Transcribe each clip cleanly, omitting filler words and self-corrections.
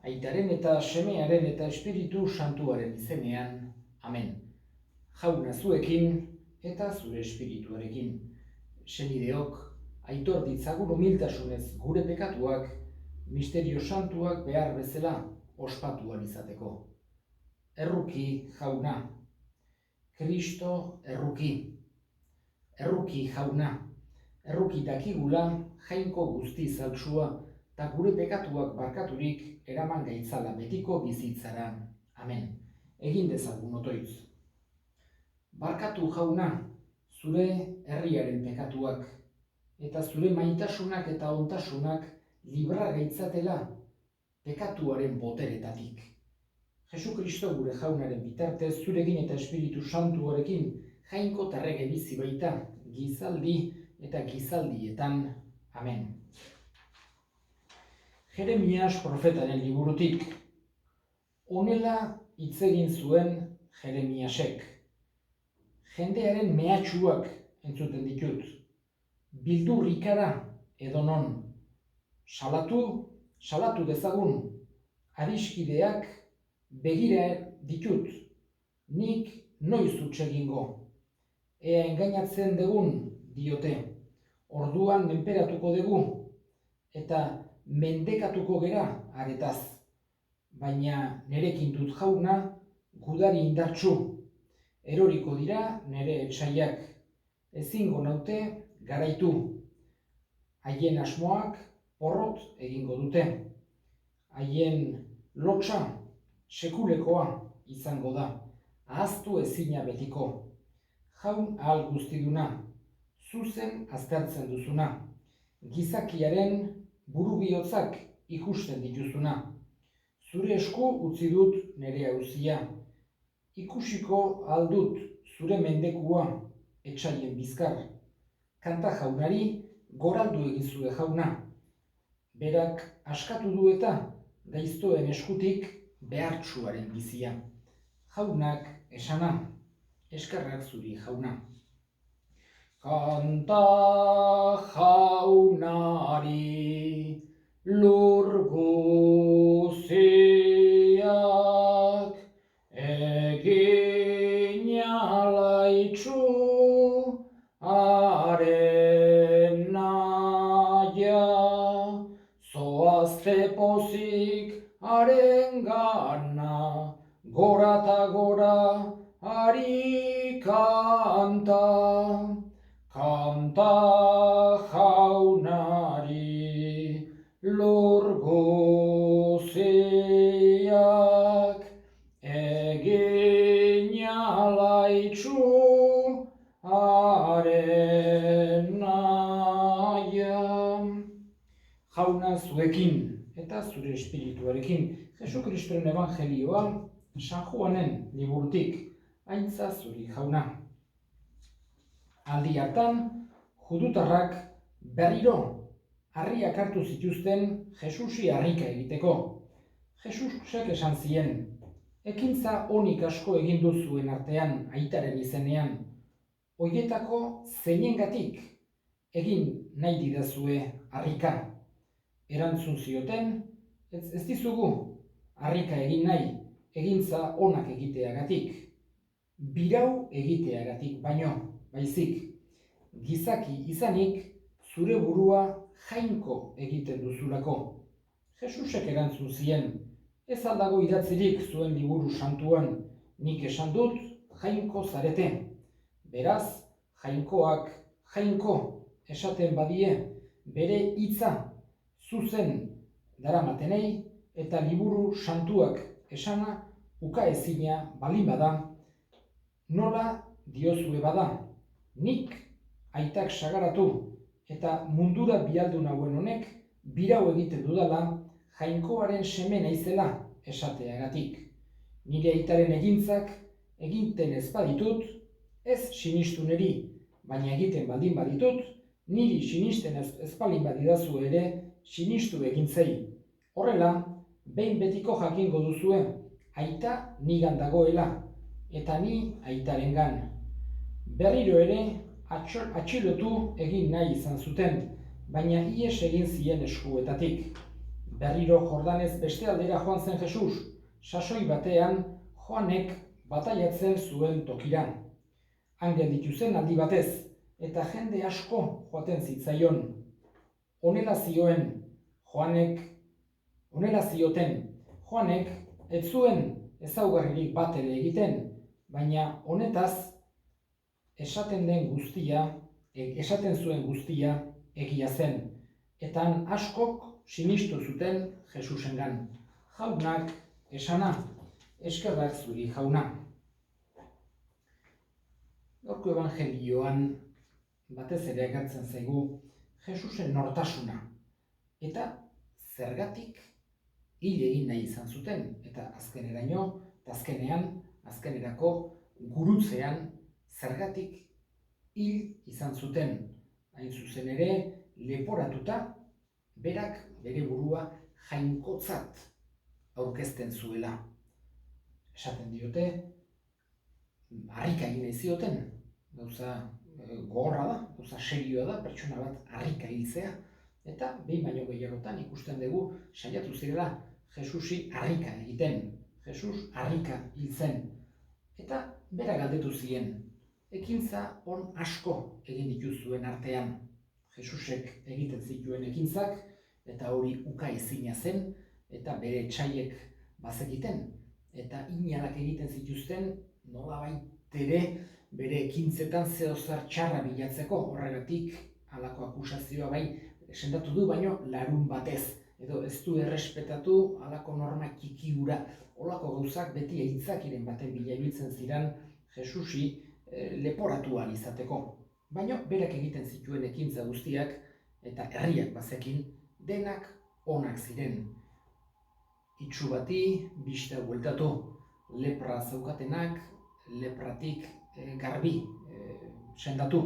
Aitaren eta Semearen eta Espiritu Santuaren izenean. Amen. Jauna zuekin eta zure espirituarekin. Senideok, aitor ditzagun humiltasunez gure pekatuak, misterio santuak behar bezala ospatuan izateko. Erruki jauna. Kristo erruki. Erruki jauna. Erruki dakigula jainko guzti zaltsua eta gure pekatuak barkaturik eraman gaitzala betiko bizitzara. Amen. Egin dezagun otoitz. Barkatu jauna, zure herriaren pekatuak, eta zure maitasunak eta ontasunak libra gaitzatela pekatuaren boteretatik. Jesu Kristo gure jaunaren bitartez, zurekin eta Espiritu Santuarekin jainko tarrege bizi baita, gizaldi eta gizaldietan. Amen. Jeremias profetaren liburutik. Honela hitz egin zuen Jeremiasek. Jendearen mehatxuak entzuten ditut. Bildurrikara edonon. Salatu dezagun. Adiskideak begira ditut. Nik noiz huts egingo. Ea engainatzen degun diote. Orduan menperatuko dugu. Eta mendekatuko gera aretaz. Baina nerekin dut jauna gudari indartsu. Eroriko dira nere etsaiak. Ezingo naute garaitu. Haien asmoak porrot egingo dute. Haien lotsa sekulekoa izango da. Ahaztu ezina betiko. Jaun ahal guztiduna. Zuzen aztertzen duzuna. Gizakiaren burubihotzak ikusten dituzuna. Zure esku utzi dut nere auzia. Ikusiko aldut zure mendekua etsaien bizkar. Kanta jaunari goraldu egizue jauna. Berak askatu du eta gaiztoen eskutik behartsuaren bizia. Jaunak esana, eskerrak zuri jauna. Kanta jaunari lur guziak egin alaitzu haren naia, zoazte pozik haren gana, gora eta gora hari kanta. Kanta jaunari lur guziak egin alaitzu haren naia. Jauna zuekin eta zure espirituarekin, Jesu Kristoren evangelioa San Juanen liburutik. Aintza zuri jauna. Aldi hartan, judutarrak berriro harriak hartu zituzten Jesusi harrika egiteko. Jesusek esan zien, ekintza onik asko egin duzuen artean aitaren izenean, hoietako zeinengatik egin nahi didazue harrika. Erantzun zioten, ez dizugu harrika egin nahi, egintza onak egiteagatik. Birau egiteagatik baino. Baizik, gizaki izanik zure burua jainko egiten duzulako. Jesusek erantzun zien, ez aldago idatzirik zuen liburu santuan, nik esan dut jainko zarete. Beraz, jainkoak jainko esaten badie, bere hitza zuzen daramatenei eta liburu santuak esana ukaezina balin bada, nola diozue bada. Nik aitak sagaratu eta mundura bialdu nauen honek birau egiten dudala jainkoaren seme naizela esateagatik. Nire aitaren egintzak egiten ez baditut, ez sinistu neri, baina egiten baldin baditut, niri sinisten ez baldin badidazu ere sinistu egintzei. Horrela, behin betiko jakingo duzue, aita nigan dagoela, eta ni aitarengan. Berriro ere atxilotu egin nahi izan zuten, baina ihes egin zien eskuetatik. Berriro Jordanez beste aldera joan zen Jesus, sasoi batean Joanek bataiatzen zuen tokira. Han gelditu zen aldi batez, eta jende asko joaten zitzaion. Honela zioten, Joanek ez zuen ezaugarririk bat ere egiten, baina honetaz esaten zuen guztia egia zen, eta han askok sinistu zuten Jesusengan. Jaunak esana, eskerrak zuri jauna. Gaurko evangelioan batez ere agertzen zaigu Jesusen nortasuna, eta zergatik hil egin nahi izan zuten, eta azkenerako gurutzean zergatik hil izan zuten. Hain zuzen ere, leporatuta, berak bere burua jainkotzat aurkezten zuela. Esaten diote, harrika egin nahi zioten, gauza gogorra da, gauza serioa da, pertsona bat harrika hiltzea, eta behin baino gehiagotan ikusten dugu saiatu zirela Jesusi harrika egiten. Jesus harrika hil zen, eta bera galdetu zien, ekintza on asko egin dituzuen artean. Jesusek egiten zituen ekintzak, eta hori uka ezina zen, eta bere etsaiek bazekiten, eta inalak egiten zituzten, nolabait ere bere ekintzetan zeozer txarra bilatzeko. Horregatik halako akusazioa bai sendatu du, baino larun batez, edo ez du errespetatu halako norma txiki hura. Holako gauzak beti aitzakiren baten bila ibiltzen ziren Jesusi leporatu ahal izateko. Baina berak egiten zituen ekintza guztiak eta herriak bazekin denak onak ziren. Itsu bati bista bueltatu, lepra zeukatenak lepratik garbi sendatu,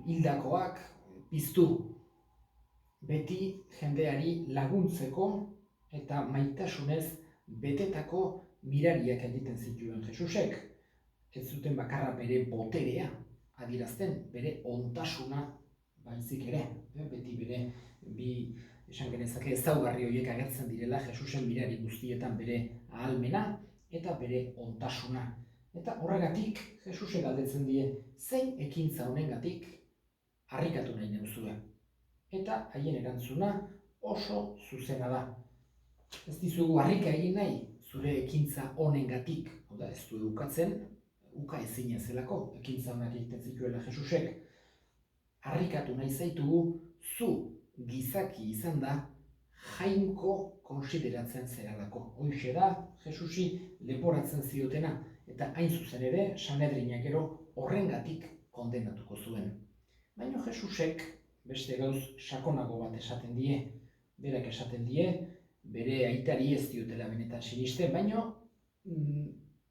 hildakoak piztu, beti jendeari laguntzeko eta maitasunez betetako mirariak egiten zituen Jesusek. Ez zuten bakarra bere boterea adierazten, bere ontasuna baizik ere, beti bere bi esan genezake ezaugarri horiek agertzen direla Jesusen mirari guztietan, bere ahalmena eta bere ontasuna. Eta horregatik Jesusek galdetzen die, zein ekintza honengatik harrikatu nahi nauzue? Eta haien erantzuna oso zuzena da. Ez dizugu harrika egin nahi zure ekintza honengatik, hau da, ez du ukatzen, uka ezina zelako ekintza honak egiten zituela Jesusek. Harrikatu nahi zaitugu zu gizaki izan da jainko konsideratzen zeralako. Hoixe da Jesusi leporatzen ziotena, eta hain zuzen ere Sanedrinak gero horrengatik kondenatuko zuen. Baina Jesusek beste gauz sakonago bat esaten die. Berak esaten die, bere aitari ez diotela benetan sinisten, baina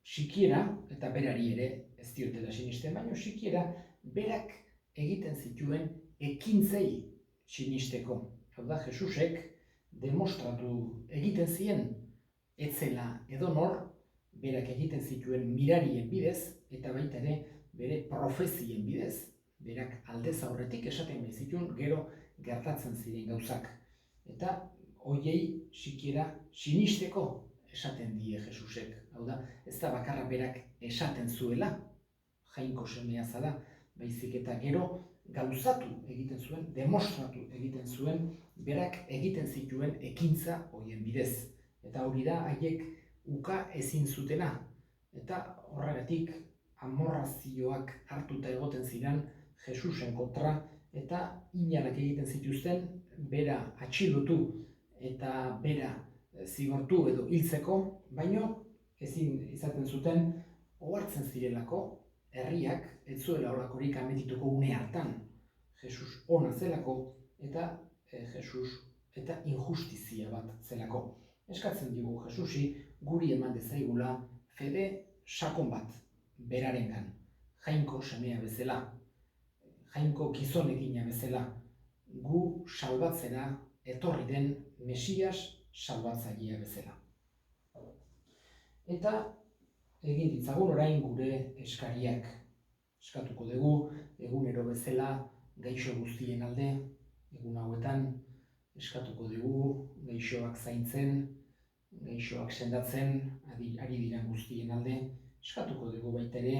sikiera, eta berari ere ez diotela sinisten, baina sikiera berak egiten zituen ekintzei sinisteko. Hau da, Jesusek demostratu egiten zien etzela edonor berak egiten zituen mirarien bidez, eta baita ere bere profezien bidez, berak aldez aurretik esaten zituen gero gertatzen ziren gauzak. Eta hoiei sikiera sinisteko esaten die Jesusek. Hau da, ez da bakarra berak esaten zuela, jainko semea zala, baizik eta gero gauzatu egiten zuen, demostratu egiten zuen, berak egiten zituen ekintza hoien bidez. Eta hori da haiek uka ezin zutena, eta horregatik amorrazioak hartuta egoten ziren Jesusen kontra, eta inalak egiten zituzten bera atxilotu eta bera zigortu edo hiltzeko, baino ezin izaten zuten ohartzen zirelako herriak ez zuela holakorik ametituko une hartan. Jesus ona zelako eta Jesus eta injustizia bat zelako. Eskatzen digu Jesusi guri eman dezaigula fede sakon bat berarengan, jainko semea bezala, jainko gizonekina bezala, gu salbatzera etorri den Mesias salbatzailea bezala. Eta egin ditzagun orain gure eskariak. Eskatuko dugu egunero bezala gaixo guztien alde, egun hauetan eskatuko dugu gaixoak zaintzen, gaixoak sendatzen, ari diren guztien alde, eskatuko dugu baita ere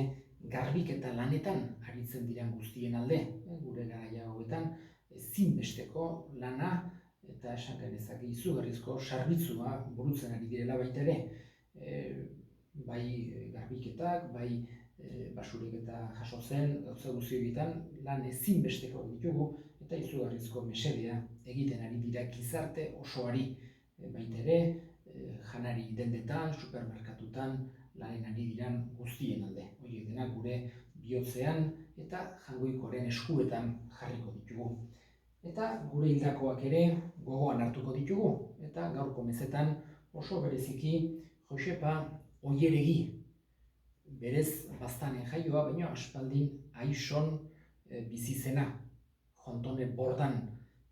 garbiketa lanetan aritzen diren guztien alde, gure garaia hauetan ezinbesteko lana eta esan genezake izugarrizko zerbitzua burutzen ari direla baita ere, bai garbiketak, bai basureketa jaso zen, gauza guzti egiten lan ezinbesteko ditugu eta izugarrizko mesedea egiten ari dira gizarte osoari, baita ere janari dendetan, supermerkatutan lanen ari diran guztien alde. Horiek denak gure bihotzean eta Jaungoikoaren eskuetan jarriko ditugu. Eta gure hildakoak ere gogoan hartuko ditugu. Eta gaurko mezetan oso bereziki Josepa Oieregi, berez baztanen jaioa, baina aspaldin Aison bizi zena. Jontone Bordan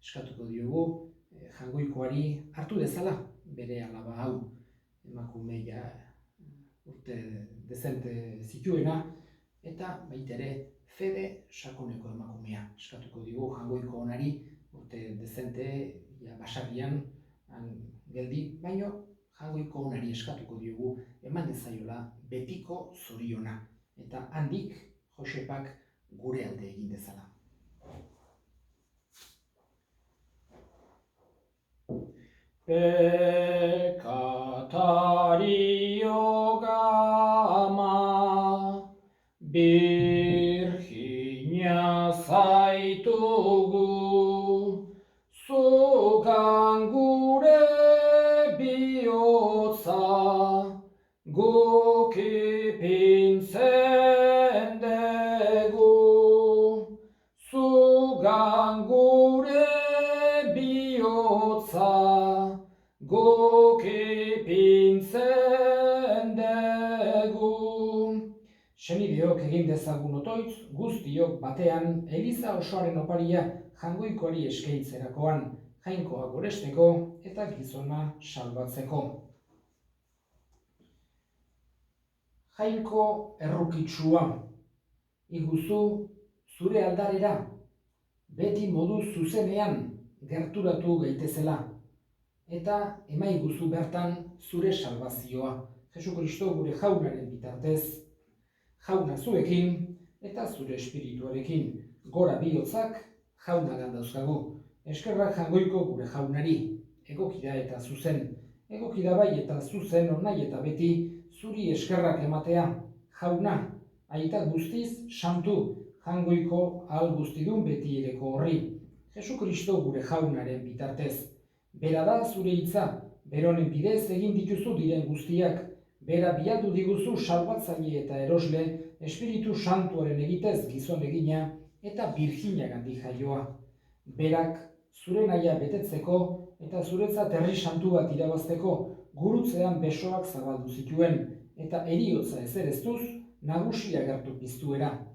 eskatuko diogu Jaungoikoari hartu dezala bere alaba hau, emakumeia urte dezente zituena, eta baita ere fede sakoneko emakumea eskatuko diogu Jaungoiko onari urte dezente basarrian geldi, baino Jaungoiko onari eskatuko diogu eman dezaiola betiko zoriona, eta handik Josepak gure alde egin dezala. Pekatario gama, Virginia zaitugu, zugan gure bihotza, guk ipintzen dugu, zugan gure bihotza, guk ipintzen dugu. Senideok egin dezagun otoitz, guztiok batean, Eliza osoaren oparia Jaungoikoari eskeitzerakoan, Jainkoa goresteko eta gizona salbatzeko. Jainko errukitsua, iguzu zure aldarera, beti modu zuzenean gerturatu gaitezela, eta emaiguzu bertan zure salbazioa, Jesukristo gure Jaunaren bitartez, Jauna zuekin eta zure espirituarekin, gora bihotzak Jaunagan dauzkagu, eskerrak Jaungoiko gure Jaunari, egokida eta zuzen, egokida bai eta zuzen nahi eta beti zuri eskerrak ematea, Jauna, aita guztiz santu, Jaungoiko ahal guztidun beti ereko horri, Jesukristo gure Jaunaren bitartez, bera da zure hitza, beronen bidez egin dituzu diren guztiak, bera bilatu diguzu salbatzaile eta erosle, Espiritu Santuaren egitez gizon egina eta Virginiagandik jaioa. Berak zure nahia betetzeko eta zuretzat herri santu bat irabazteko gurutzean besoak zabaldu zituen eta heriotza ezereztuz nagusi agertu piztuera.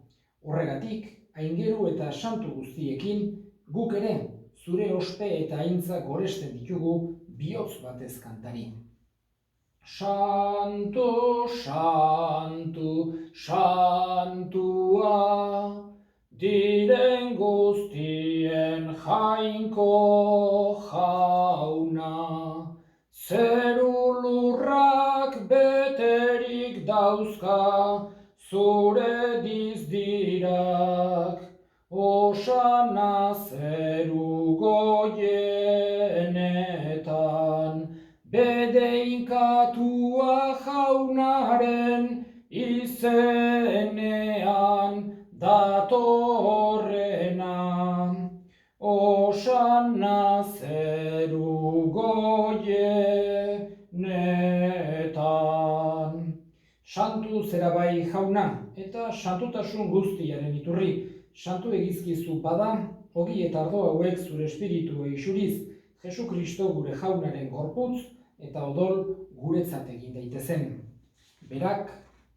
Horregatik, aingeru eta santu guztiekin guk ere zure ospe eta aintza goresten ditugu bihotz batez kantari. Santu, santu, santua, diren guztien Jainko Jauna, zeru lurrak beterik dauzka zure dizdirak, osana zeru goienetan, bedeinkatua Jaunaren izenean datorrena, osana zeru goienetan. Santu zera bai Jauna eta santutasun guztiaren iturri, santu egizkizu bada, ogi eta ardo hauek zure espiritua isuriz, Jesukristo gure Jaunaren gorputz eta odol guretzat egin daitezen. Berak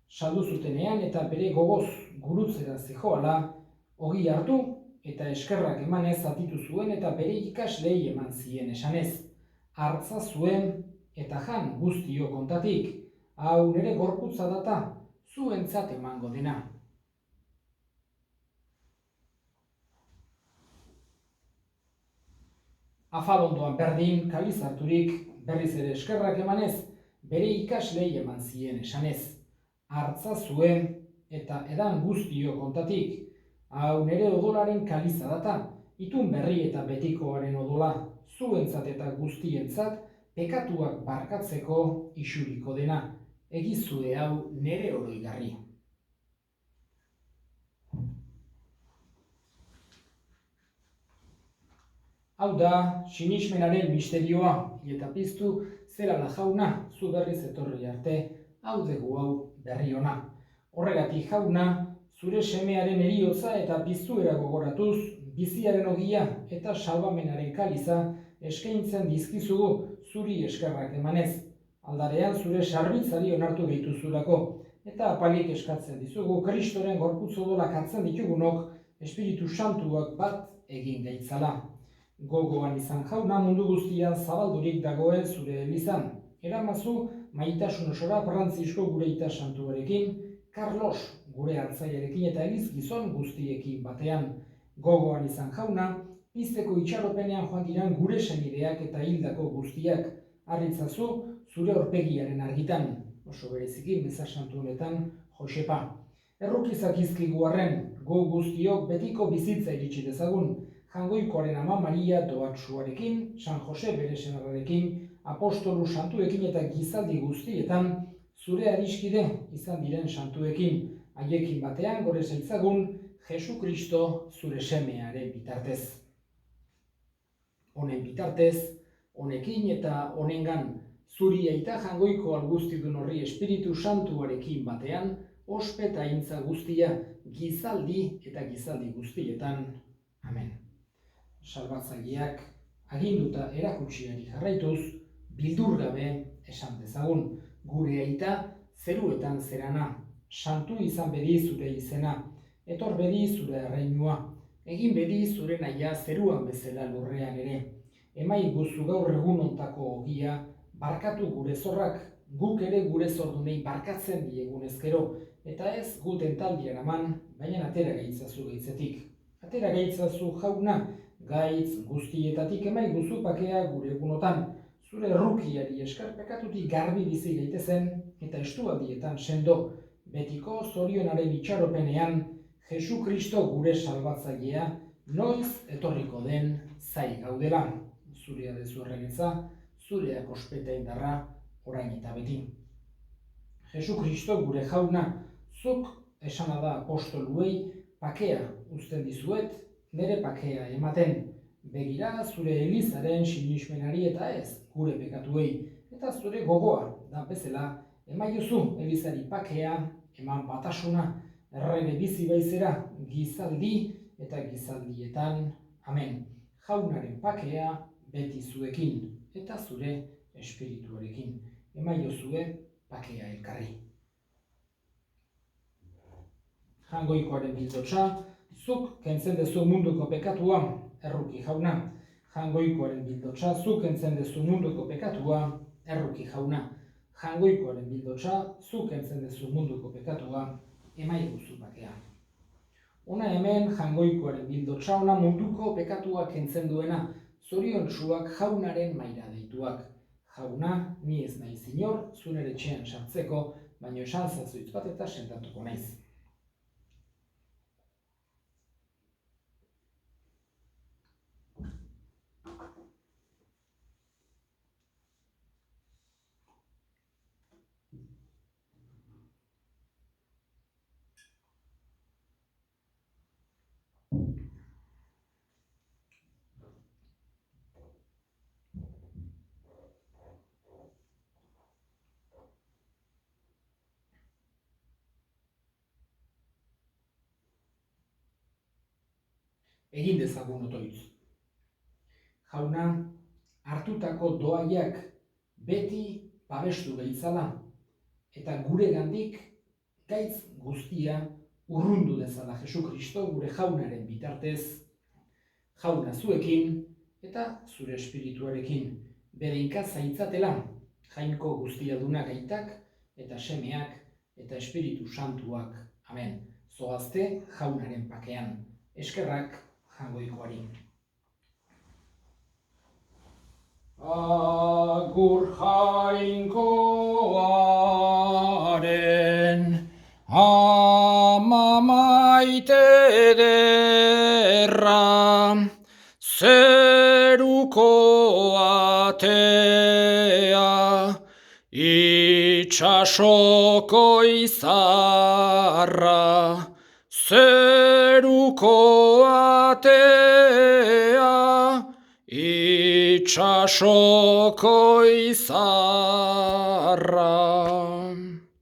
saldu zutenean eta bere gogoz gurutzera zijoala, ogi hartu eta eskerrak emanez zatitu zuen eta bere ikaslei eman zien esanez. Hartza zuen eta jan guztio kontatik, hau nire gorputza data, zuentzat emango dena. Afalondoan berdin, kaliz harturik, berriz ere eskerrak emanez, bere ikaslei eman zien esanez. Hartza zuen eta edan guztio kontatik, hau nere odolaren kaliza data, itun berri eta betikoaren odola, zuentzat eta guztientzat, pekatuak barkatzeko isuriko dena, egizue hau nere oroigarri. Hau da, sinismenaren misterioa, eta piztu, zerala jauna, zu berriz etorri arte, hau dugu hau berri ona. Horregatik jauna, zure semearen eriotza eta piztuera gogoratuz, biziaren ogia eta salbamenaren kaliza eskaintzen dizkizugu zuri eskerrak emanez. Aldarean zure sarbitzari onartu gehituzulako, eta apalik eskatzen dizugu Kristoren gorputz odolak hartzen ditugunok Espiritu Santuak bat egin gaitzala. Gogoan izan jauna mundu guztian zabaldurik dagoen zure elizan. Eramazu maitasun osora Frantzisko gure ita santuarekin, Carlos gure hartzaiarekin eta eliz gizon guztiekin batean. Gogoan izan jauna, pizteko itxaropenean joan diran gure senideak eta hildako guztiak. Harritzazu zure aurpegiaren argitan, oso bereziki meza santu honetan Josepa. Errukizak izkigu arren, go guztiok betiko bizitza iritsi dezagun, Jangoikoaren ama Maria doatsuarekin, San Jose bere senarrarekin, apostolu santuekin eta gizaldi guztietan, zure adiskide izan diren santuekin, haiekin batean gore zaitzagun, Jesu Kristo zure semearen bitartez. Honen bitartez, honekin eta honengan, zuri aita jangoiko alguztidun horri Espiritu Santuarekin batean, ospeta intza guztia, gizaldi eta gizaldi guztietan. Amen. Salbatzaileak aginduta erakutsiari jarraituz, bildur gabe esan dezagun, gure aita zeruetan zerana, santu izan bedi zure izena, etor bedi zure erreinua, egin bedi zure nahia zeruan bezala lurrean ere, emai guzu gaur egun ontako ogia, barkatu gure zorrak, guk ere gure zordunei barkatzen diegun ezkero, eta ez guten taldian aman, baina atera gaitzazu gaitzetik. Atera gaitzazu jauna, gaitz guztietatik emai guzu pakea gure egunotan, zure errukiari eskarpekatutik garbi bizi gaitezen eta estualdietan sendo, betiko zorionaren itxaropenean, Jesu Kristo gure salbatzailea, noiz etorriko den zai gaudela. Zurea dezu erregetza, zureak ospeta indarra, orain eta beti. Jesu Kristo gure jauna, zuk esana da apostoluei, pakea uzten dizuet, nere pakea ematen, begira zure elizaren sinismenari eta ez gure pekatuei, eta zure gogoa da bezala emaiozu elizari pakea, eman batasuna, errege bizi baizera gizaldi eta gizaldietan. Amen. Jaunaren pakea beti zuekin eta zure espirituarekin. Emaiozue pakea elkarri. Jangoikoaren bildotsa, zuk kentzen dezu munduko pekatua, erruki jauna. Jangoikoaren bildotsa, zuk kentzen dezu munduko pekatua, erruki jauna. Jangoikoaren bildotsa, zuk kentzen dezu munduko pekatua, emai guzu bakea. Ona hemen jangoikoaren bildotsa, ona munduko pekatua kentzen duena, zoriontsuak jaunaren maira deituak. Jauna, ni ez naiz inor, zunere etxean sartzeko, baino esan zazuitz bat eta sentatuko naiz. Egin dezagun otoitz. Jauna, hartutako doaiak beti babestu gaitzala, eta gure gandik gaitz guztia urrundu dezala Jesu Kristo gure jaunaren bitartez, jauna zuekin eta zure espirituarekin, bere zaintzatela, jainko guztiaduna gaitak eta semeak eta Espiritu Santuak. Amen. Zoazte jaunaren pakean. Eskerrak jangoikoari. Agur jainkoaren ama maite ederra, zeruko atea, itsasoko izarra, zeruko atea, itsasoko izarra.